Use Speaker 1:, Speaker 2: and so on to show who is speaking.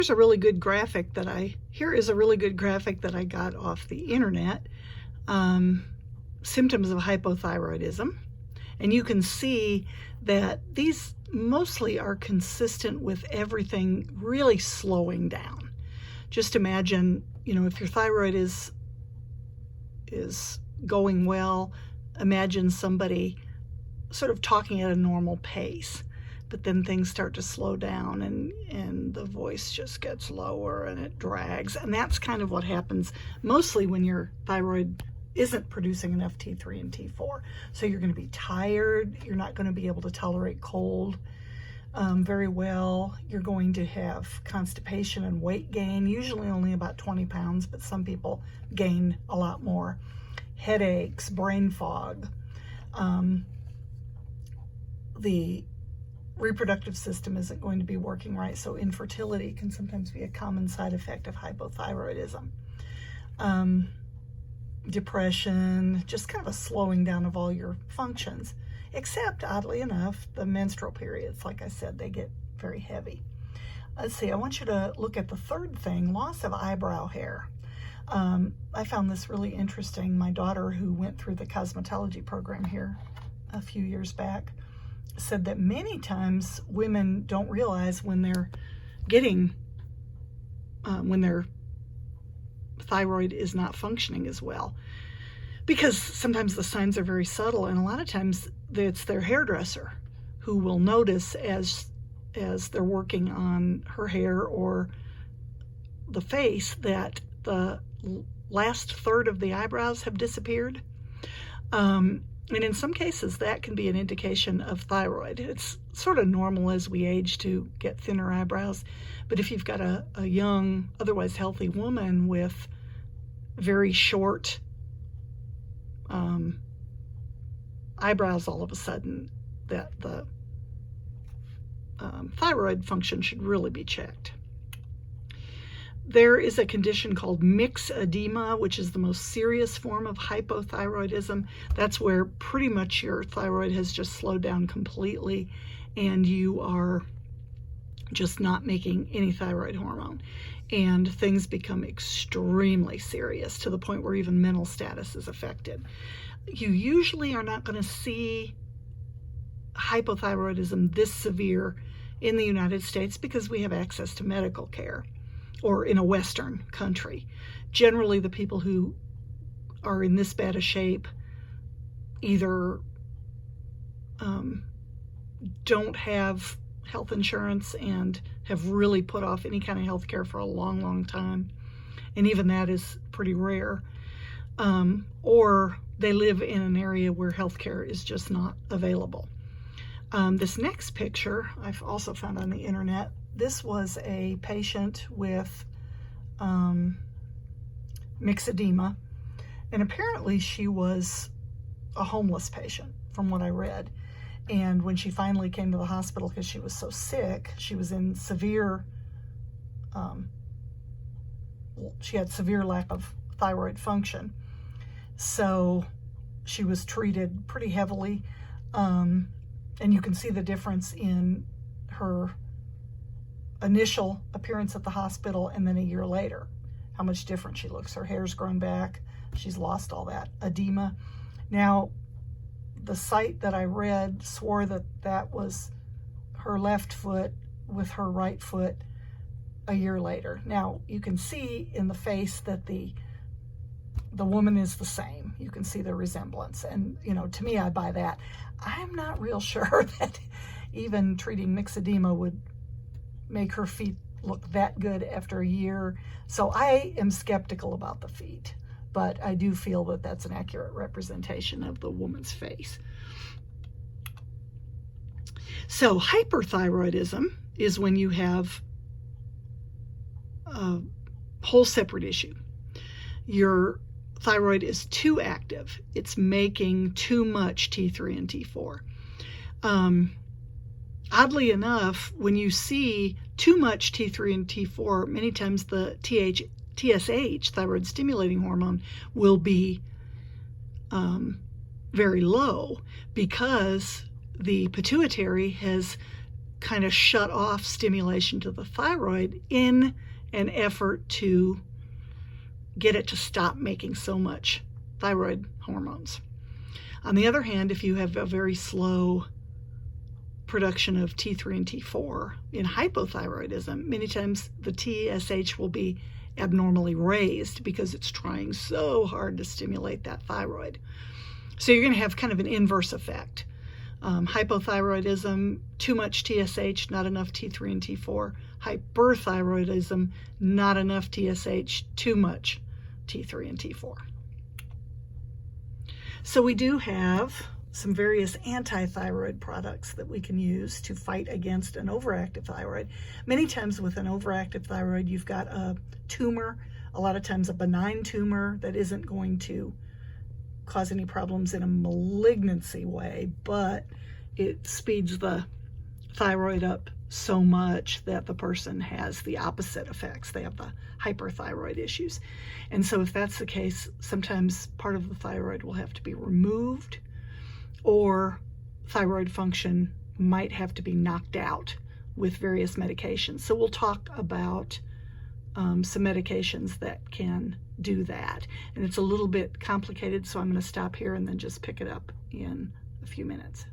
Speaker 1: Here's a really good graphic that here is a really good graphic that I got off the internet. Symptoms of hypothyroidism. And you can see that these mostly are consistent with everything really slowing down. Just imagine, if your thyroid is going well, imagine somebody sort of talking at a normal pace, but then things start to slow down and the voice just gets lower and it drags. And that's kind of what happens mostly when your thyroid isn't producing enough T3 and T4. So you're going to be tired. You're not going to be able to tolerate cold very well. You're going to have constipation and weight gain, usually only about 20 pounds, but some people gain a lot more. Headaches, brain fog. The reproductive system isn't going to be working right, so infertility can sometimes be a common side effect of hypothyroidism. Depression, just kind of a slowing down of all your functions, except, oddly enough, the menstrual periods. Like I said, they get very heavy. Let's see, I want you to look at the third thing, loss of eyebrow hair. I found this really interesting. My daughter, who went through the cosmetology program here a few years back, said that many times women don't realize when they're getting, when their thyroid is not functioning as well, because sometimes the signs are very subtle, and a lot of times it's their hairdresser who will notice as they're working on her hair or the face that the last third of the eyebrows have disappeared. And in some cases, that can be an indication of thyroid. It's sort of normal as we age to get thinner eyebrows. But if you've got a young, otherwise healthy woman with very short eyebrows all of a sudden, that the thyroid function should really be checked. There is a condition called mixed edema, which is the most serious form of hypothyroidism. That's where pretty much your thyroid has just slowed down completely and you are just not making any thyroid hormone. And things become extremely serious to the point where even mental status is affected. You usually are not going to see hypothyroidism this severe in the United States because we have access to medical care, or in a Western country. Generally, the people who are in this bad a shape either don't have health insurance and have really put off any kind of health care for a long, long time, and even that is pretty rare, or they live in an area where health care is just not available. This next picture I've also found on the internet. This was a patient with mixed edema, and apparently she was a homeless patient from what I read. And when she finally came to the hospital because she was so sick, she was in severe, she had severe lack of thyroid function. So she was treated pretty heavily, and you can see the difference in her initial appearance at the hospital and then a year later, how much different she looks. Her hair's grown back. She's lost all that edema. Now, the site that I read swore that that was her left foot with her right foot a year later. Now, you can see in the face that the woman is the same. You can see the resemblance. And, to me, I buy that. I'm not real sure that even treating mixed edema would make her feet look that good after a year. So I am skeptical about the feet, but I do feel that that's an accurate representation of the woman's face. So hyperthyroidism is when you have a whole separate issue. Your thyroid is too active. It's making too much T3 and T4. Oddly enough, when you see too much T3 and T4, many times the TSH, thyroid stimulating hormone, will be very low because the pituitary has kind of shut off stimulation to the thyroid in an effort to get it to stop making so much thyroid hormones. On the other hand, if you have a very slow production of T3 and T4 in hypothyroidism, many times the TSH will be abnormally raised because it's trying so hard to stimulate that thyroid. So you're going to have kind of an inverse effect. Hypothyroidism, too much TSH, not enough T3 and T4. Hyperthyroidism, not enough TSH, too much T3 and T4. So we do have some various anti-thyroid products that we can use to fight against an overactive thyroid. Many times with an overactive thyroid, you've got a tumor, a lot of times a benign tumor that isn't going to cause any problems in a malignancy way, but it speeds the thyroid up so much that the person has the opposite effects. They have the hyperthyroid issues. And so if that's the case, sometimes part of the thyroid will have to be removed, or thyroid function might have to be knocked out with various medications. So we'll talk about some medications that can do that. And it's a little bit complicated, so I'm going to stop here and then just pick it up in a few minutes.